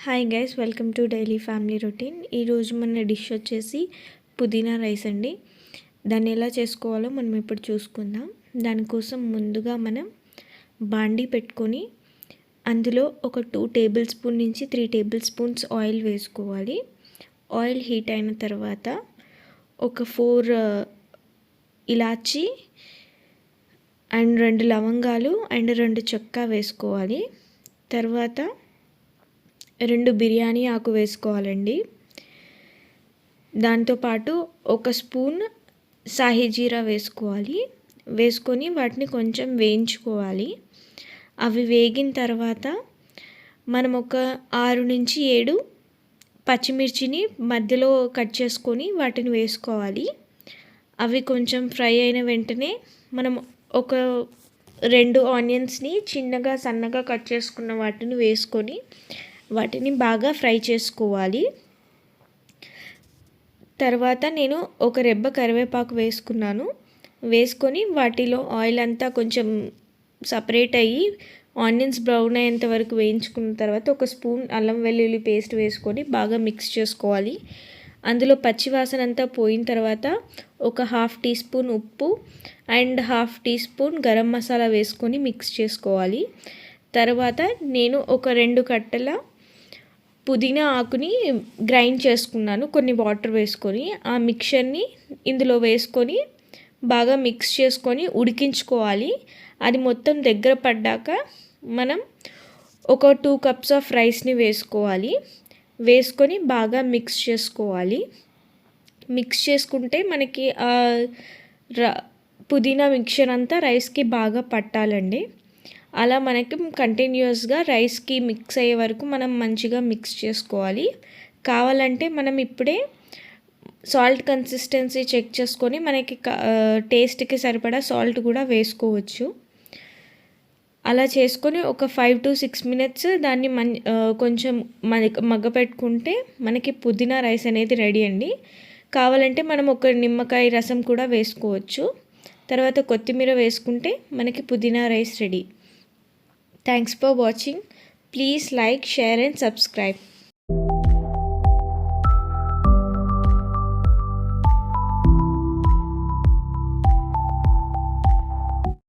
Hi guys, welcome to daily family routine. ఈరోజు మన dish వచ్చేసి పుదీనా రైస్ అండి. దాన్ని ఎలా చేసుకోవాలో మనం ఇప్పుడు చూసుకుందాం. దానికోసం ముందుగా మనం బాండీ పెట్టుకొని అందులో ఒక 2 టేబుల్ స్పూన్ నుంచి 3 టేబుల్ స్పూన్స్ ఆయిల్ వేసుకోవాలి. ఆయిల్ హీట్ అయిన తర్వాత ఒక 4 ఇలాచి అండ్ 2 లవంగాలు అండ్ 2 చెక్క వేసుకోవాలి. తర్వాత 2 బిర్యానీ ఆకు వేసుకోవాలండి. దాంతోపాటు 1 స్పూన్ సాహీ జీరా వేసుకోవాలి. వేసుకొని వాటిని కొంచెం వేయించుకోవాలి. అవి వేగిన తర్వాత మనం ఒక 6 నుంచి 7 పచ్చిమిర్చిని మధ్యలో కట్ చేసుకొని వాటిని వేసుకోవాలి. అవి కొంచెం ఫ్రై అయిన వెంటనే మనం ఒక 2 ఆనియన్స్ని చిన్నగా సన్నగా కట్ చేసుకున్న వాటిని వేసుకొని వాటిని బాగా ఫ్రై చేసుకోవాలి. తర్వాత నేను ఒక రెబ్బ కరివేపాకు వేసుకున్నాను. వేసుకొని వాటిలో ఆయిల్ అంతా కొంచెం సపరేట్ అయ్యి ఆనియన్స్ బ్రౌన్ అయ్యేంత వరకు వేయించుకున్న తర్వాత 1 స్పూన్ అల్లం వెల్లుల్లి పేస్ట్ వేసుకొని బాగా మిక్స్ చేసుకోవాలి. అందులో పచ్చివాసన అంతా పోయిన తర్వాత ఒక 1/2 టీ స్పూన్ ఉప్పు and 1/2 teaspoon garam masala వేసుకొని మిక్స్ చేసుకోవాలి. తర్వాత నేను ఒక 2 కట్టల పుదీనా ఆకుని గ్రైండ్ చేసుకున్నాను కొన్ని వాటర్ వేసుకొని. ఆ మిక్చర్ని ఇందులో వేసుకొని బాగా మిక్స్ చేసుకొని ఉడికించుకోవాలి. అది మొత్తం దగ్గర పడ్డాక మనం ఒక 2 కప్స్ ఆఫ్ రైస్ని వేసుకోవాలి. వేసుకొని బాగా మిక్స్ చేసుకోవాలి. మిక్స్ చేసుకుంటే మనకి పుదీనా మిక్చర్ అంతా రైస్కి బాగా పట్టాలండి. అలా మనకి కంటిన్యూస్గా రైస్కి మిక్స్ అయ్యే వరకు మనం మంచిగా మిక్స్ చేసుకోవాలి. కావాలంటే మనం ఇప్పుడే సాల్ట్ కన్సిస్టెన్సీ చెక్ చేసుకొని మనకి టేస్ట్కి సరిపడా సాల్ట్ కూడా వేసుకోవచ్చు. అలా చేసుకొని ఒక 5 to 6 మినిట్స్ దాన్ని కొంచెం మగ్గపెట్టుకుంటే మనకి పుదీనా రైస్ అనేది రెడీ అండి. కావాలంటే మనం ఒక నిమ్మకాయ రసం కూడా వేసుకోవచ్చు. తర్వాత కొత్తిమీర వేసుకుంటే మనకి పుదీనా rice ready. Thanks for watching. Please like, share and subscribe.